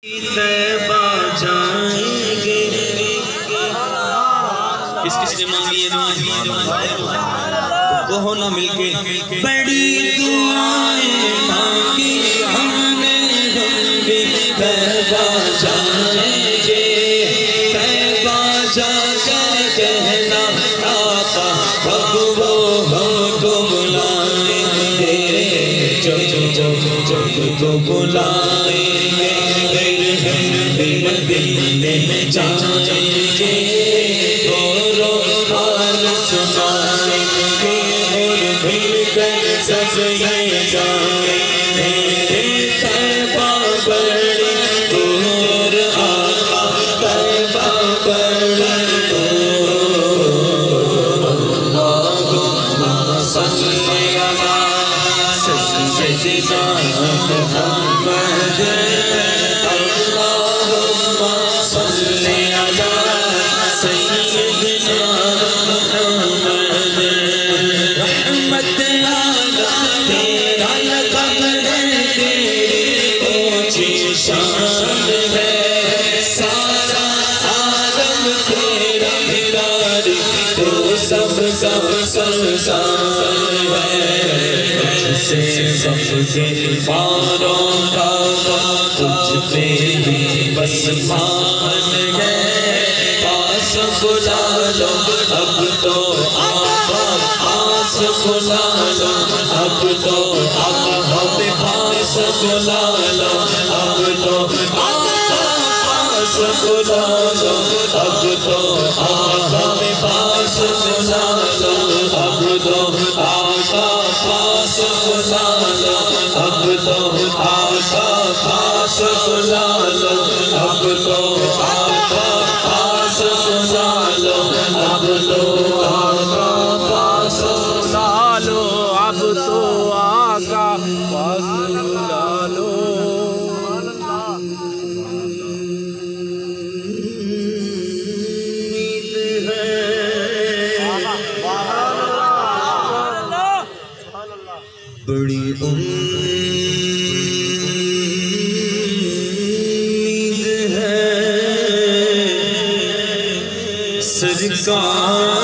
کس نے مانگی یہ دعا کہو نا مل کے بڑی دعائیں مانگی ہم نے بھی طیبہ جائیں گے طیبہ جا کر کہنا آقا اب وہ ہم کو بلائیں گے جب کو بلائیں گے مدینے میں جائیں گے رو حال سنائیں گے اور مل کر سب یہ گائیں گے طیبہ بڑی دور آقا طیبہ بڑی دور اللہم صلی علی سیدنا محمد سب کے باروں کا تجھ پہ ہی بس مان ہے پاس بلا لو اب تو آقا پاس بلا لو اب تو آقا ہمیں پاس بلا لو اب تو آقا پاس بلا لو اب تو آقا ہمیں پاس بلا لو اب تو آقا پاس بلا لو اب تو آقا پاس بلا لو اب تو آقا پاس بلا لو اب تو آقا پاس بلا لو اب تو آقا پاس بلا لو بڑی امید ہے سرکار